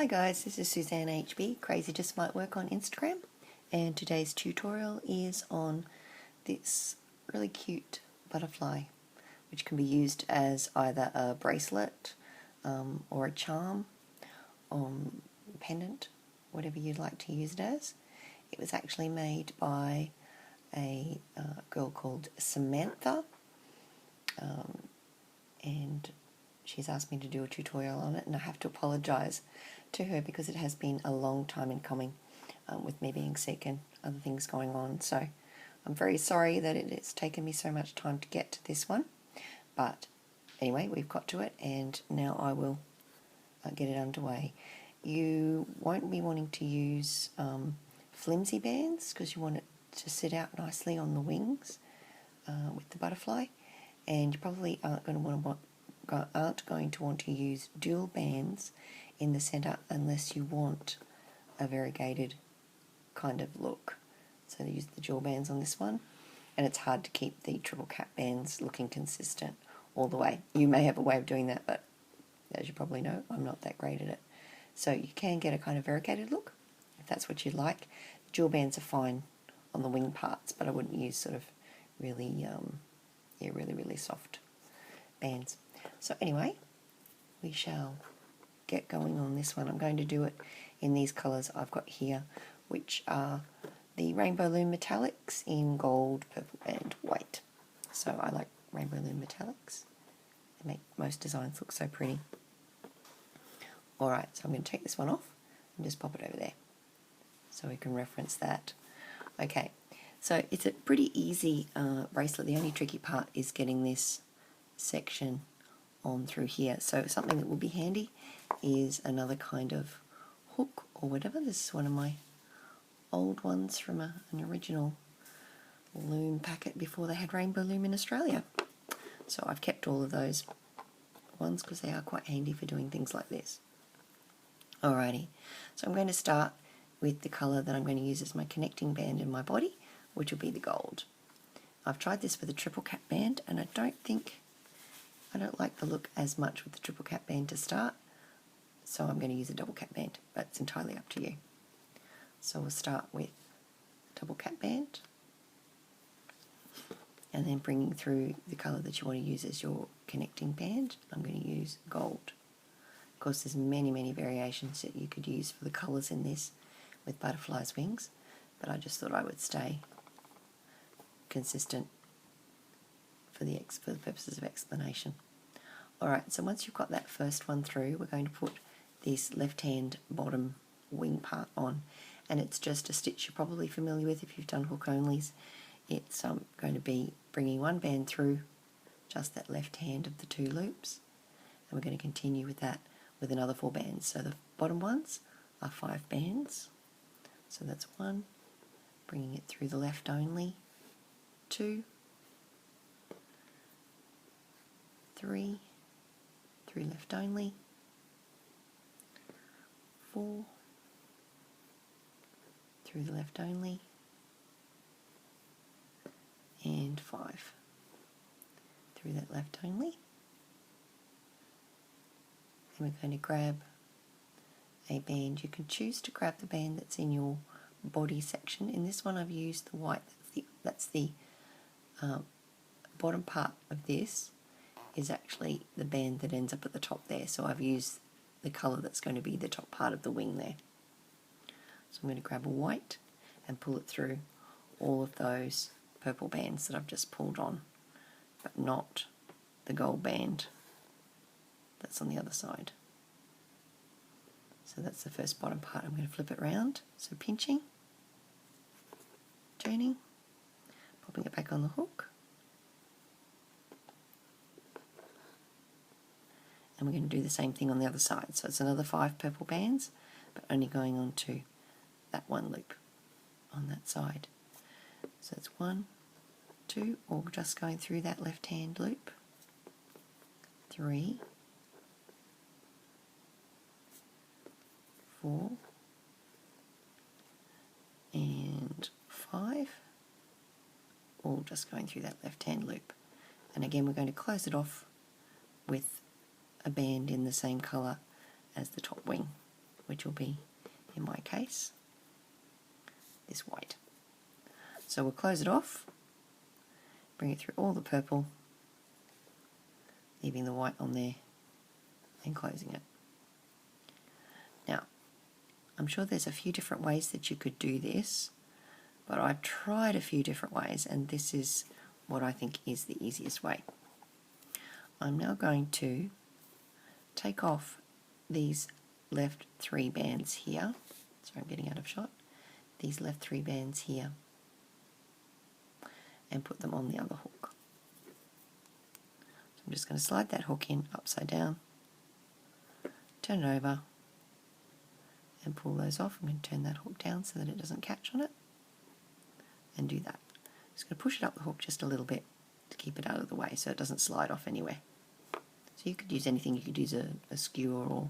Hi guys, this is Suzanne HB, Crazy Just Might Work on Instagram, and today's tutorial is on this really cute butterfly, which can be used as either a bracelet or a charm, pendant, whatever you'd like to use it as. It was actually made by a girl called Samantha, and she's asked me to do a tutorial on it, and I have to apologise to her because it has been a long time in coming with me being sick and other things going on. So I'm very sorry that it has taken me so much time to get to this one. But anyway, we've got to it, and now I will get it underway. You won't be wanting to use flimsy bands because you want it to sit out nicely on the wings with the butterfly, and you probably aren't going to want to use dual bands in the centre unless you want a variegated kind of look. So use the dual bands on this one, and it's hard to keep the triple cap bands looking consistent all the way. You may have a way of doing that, but as you probably know, I'm not that great at it. So you can get a kind of variegated look if that's what you like. Dual bands are fine on the wing parts, but I wouldn't use sort of really really soft bands. So anyway, we shall get going on this one. I'm going to do it in these colours I've got here, which are the Rainbow Loom Metallics in gold, purple and white. So I like Rainbow Loom Metallics. They make most designs look so pretty. Alright, so I'm going to take this one off and just pop it over there so we can reference that. Okay, so it's a pretty easy bracelet. The only tricky part is getting this section on through here. So something that will be handy is another kind of hook or whatever. This is one of my old ones from an original loom packet before they had Rainbow Loom in Australia. So I've kept all of those ones because they are quite handy for doing things like this. Alrighty, so I'm going to start with the colour that I'm going to use as my connecting band in my body, which will be the gold. I've tried this with a triple cap band, and I don't like the look as much with the triple cap band to start, so I'm going to use a double cap band, but it's entirely up to you. So we'll start with double cap band, and then bringing through the colour that you want to use as your connecting band. I'm going to use gold. Of course, there's many variations that you could use for the colours in this with butterflies' wings, but I just thought I would stay consistent for the purposes of explanation. Alright, so once you've got that first one through, we're going to put this left-hand bottom wing part on, and it's just a stitch you're probably familiar with if you've done hook onlys. It's going to be bringing one band through just that left hand of the two loops, and we're going to continue with that with another 4 bands. So the bottom ones are 5 bands, so that's 1, bringing it through the left only, 2, 3, 3 left only, 4, through the left only, and 5 through that left only. And we're going to grab a band. You can choose to grab the band that's in your body section. In this one I've used the white. That's the bottom part of this is actually the band that ends up at the top there, so I've used the colour that's going to be the top part of the wing there. So I'm going to grab a white and pull it through all of those purple bands that I've just pulled on, but not the gold band that's on the other side. So that's the first bottom part. I'm going to flip it round, so pinching, turning, popping it back on the hook, and we're going to do the same thing on the other side. So it's another 5 purple bands, but only going on to that one loop on that side. So it's 1, 2, or just going through that left hand loop, 3, 4, and 5, all just going through that left hand loop. And again, we're going to close it off with a band in the same colour as the top wing, which will be, in my case, this white. So we'll close it off, bring it through all the purple, leaving the white on there and closing it. Now, I'm sure there's a few different ways that you could do this, but I've tried a few different ways and this is what I think is the easiest way. I'm now going to take off these left 3 bands here. Sorry, I'm getting out of shot. These left 3 bands here and put them on the other hook. So I'm just going to slide that hook in upside down, turn it over and pull those off. I'm going to turn that hook down so that it doesn't catch on it and do that. Just going to push it up the hook just a little bit to keep it out of the way so it doesn't slide off anywhere. So you could use anything, you could use a skewer or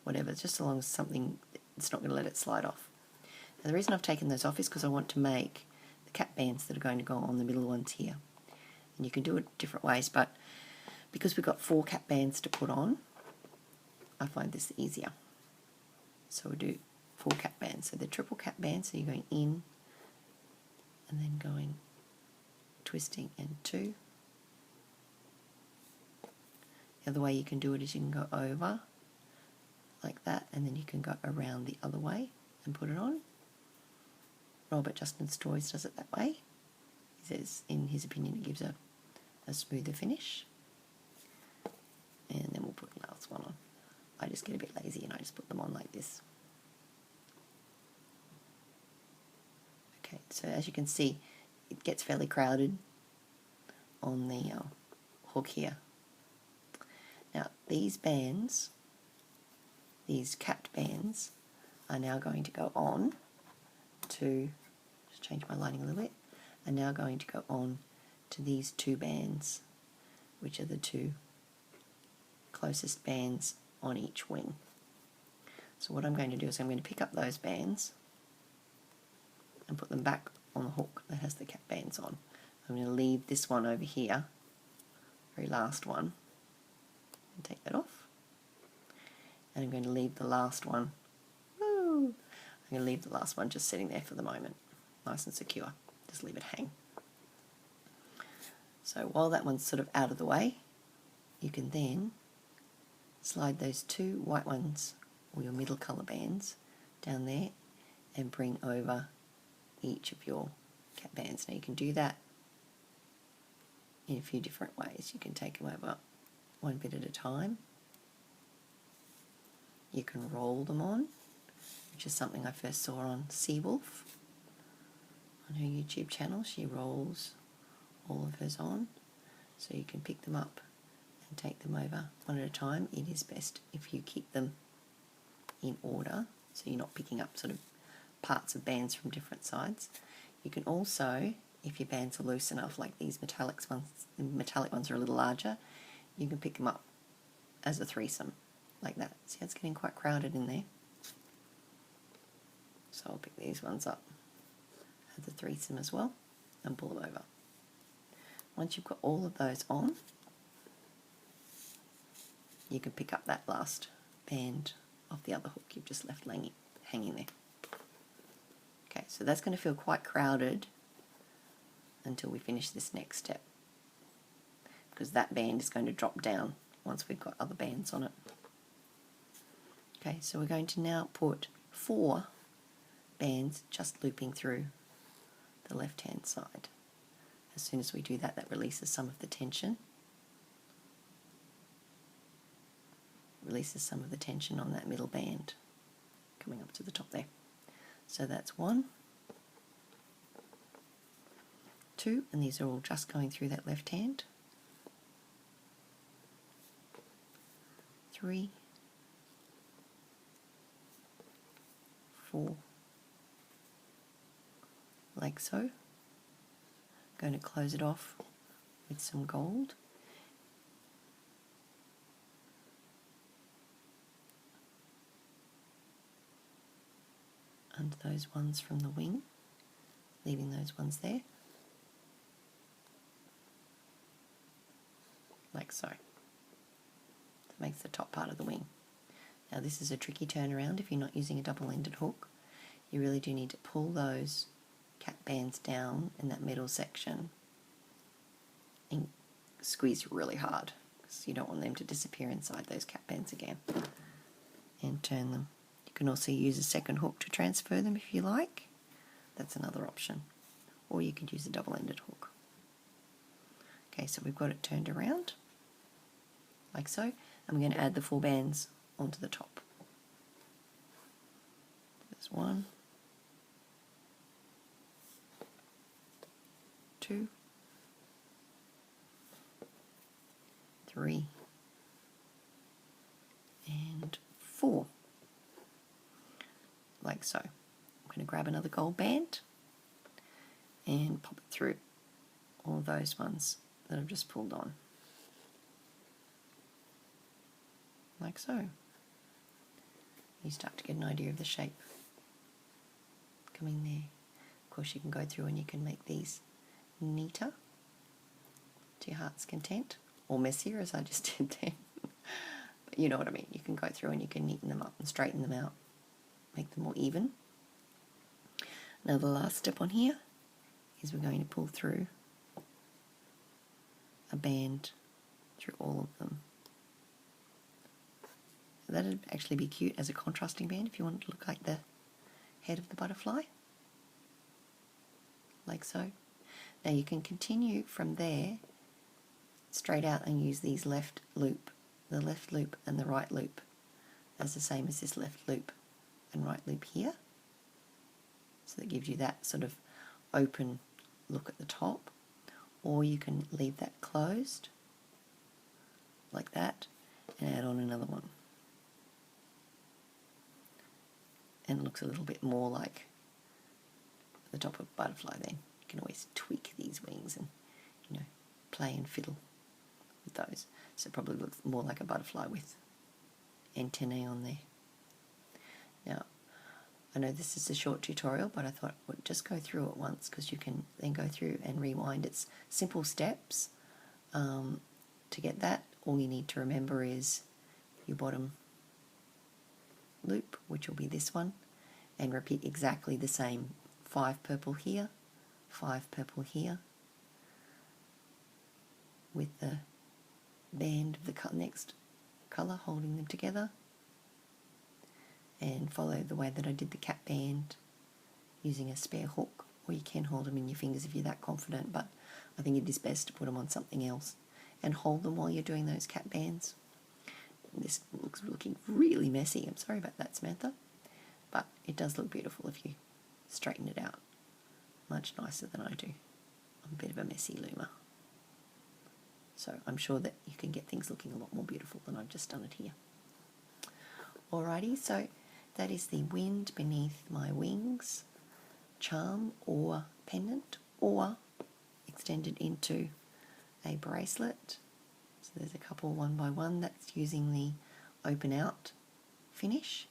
whatever, just so long as something, it's not going to let it slide off. And the reason I've taken those off is because I want to make the cap bands that are going to go on the middle ones here. And you can do it different ways, but because we've got 4 cap bands to put on, I find this easier. So we'll do 4 cap bands. So they're triple cap bands, so you're going in and then going twisting and 2. The other way you can do it is you can go over like that and then you can go around the other way and put it on. Robert Justin's Toys does it that way. He says in his opinion it gives a smoother finish. And then we'll put the last one on. I just get a bit lazy and I just put them on like this. Okay, so as you can see it gets fairly crowded on the hook here. Now these bands, these capped bands, are now going to go on to, just change my lighting a little bit, are now going to go on to these 2 bands, which are the 2 closest bands on each wing. So what I'm going to do is I'm going to pick up those bands and put them back on the hook that has the cap bands on. I'm going to leave this one over here, very last one, and take that off. And I'm going to leave the last one, I'm going to leave the last one just sitting there for the moment, nice and secure, just leave it hang. So while that one's sort of out of the way, you can then slide those 2 white ones, or your middle colour bands, down there and bring over each of your cap bands. Now you can do that in a few different ways. You can take them over one bit at a time. You can roll them on, which is something I first saw on Seawolf on her YouTube channel. She rolls all of hers on, so you can pick them up and take them over one at a time. It is best if you keep them in order, so you're not picking up sort of parts of bands from different sides. You can also, if your bands are loose enough, like these metallic ones are a little larger, you can pick them up as a threesome, like that. See, it's getting quite crowded in there. So I'll pick these ones up as a threesome as well and pull them over. Once you've got all of those on, you can pick up that last band off the other hook you've just left hanging there. Okay, so that's going to feel quite crowded until we finish this next step, because that band is going to drop down once we've got other bands on it. Okay, so we're going to now put 4 bands just looping through the left hand side. As soon as we do that, that releases some of the tension. Releases some of the tension on that middle band coming up to the top there. So that's 1, 2, and these are all just going through that left hand. 3, 4, like so. Going to close it off with some gold. Under those ones from the wing, leaving those ones there, like so. That makes the top part of the wing. Now this is a tricky turnaround if you're not using a double-ended hook. You really do need to pull those cap bands down in that middle section and squeeze really hard because you don't want them to disappear inside those cap bands again, and turn them. You can also use a second hook to transfer them if you like. That's another option. Or you could use a double-ended hook. Okay, so we've got it turned around like so, and we're going to add the 4 bands onto the top. There's 1, 2, 3, and 4, like so. I'm going to grab another gold band and pop it through all those ones that I've just pulled on, like so. You start to get an idea of the shape coming there. Of course, you can go through and you can make these neater to your heart's content, or messier as I just did there. But you know what I mean. You can go through and you can neaten them up and straighten them out, make them more even. Now the last step on here is we're going to pull through a band through all of them. That'd actually be cute as a contrasting band if you want it to look like the head of the butterfly, like so. Now you can continue from there straight out and use these left loop, the left loop and the right loop as the same as this left loop and right loop here. So that gives you that sort of open look at the top, or you can leave that closed like that and add on another one. And it looks a little bit more like the top of a butterfly then. You can always tweak these wings and, you know, play and fiddle with those. So it probably looks more like a butterfly with antennae on there. Now, I know this is a short tutorial, but I thought I would just go through it once because you can then go through and rewind. It's simple steps to get that. All you need to remember is your bottom loop, which will be this one, and repeat exactly the same. 5 purple here, 5 purple here, with the band of the next colour holding them together, and follow the way that I did the cap band using a spare hook, or you can hold them in your fingers if you're that confident, but I think it is best to put them on something else and hold them while you're doing those cap bands. This looks looking really messy. I'm sorry about that, Samantha, but it does look beautiful if you straighten it out. Much nicer than I do. I'm a bit of a messy loomer. So I'm sure that you can get things looking a lot more beautiful than I've just done it here. Alrighty, so that is the Wind Beneath My Wings charm or pendant, or extended into a bracelet. So there's a couple one by one. That's using the open out finish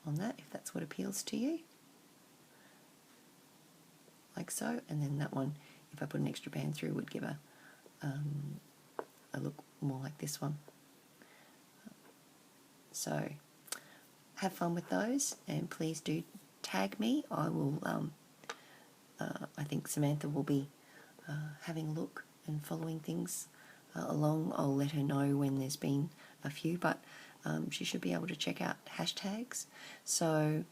on that, if that's what appeals to you, like so. And then that one, if I put an extra band through, would give a look more like this one. So have fun with those, and please do tag me. I will I think Samantha will be having a look and following things along. I'll let her know when there's been a few, but she should be able to check out hashtags. So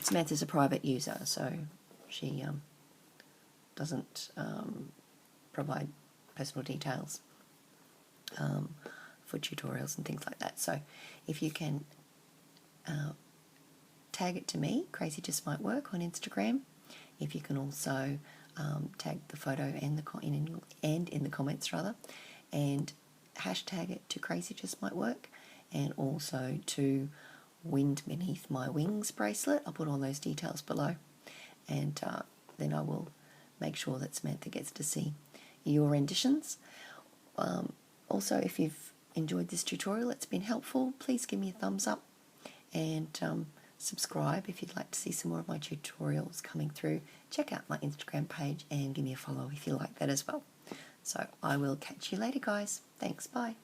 Samantha's a private user, so she doesn't provide personal details for tutorials and things like that. So if you can tag it to me, Crazy Just Might Work on Instagram. If you can also tag the photo and in the comments rather, and hashtag it to Crazy Just Might Work, and also to Wind Beneath My Wings bracelet. I'll put all those details below, and then I will make sure that Samantha gets to see your renditions. Also, if you've enjoyed this tutorial, it's been helpful, please give me a thumbs up, and subscribe if you'd like to see some more of my tutorials coming through. Check out my Instagram page and give me a follow if you like that as well. So I will catch you later, guys. Thanks, bye.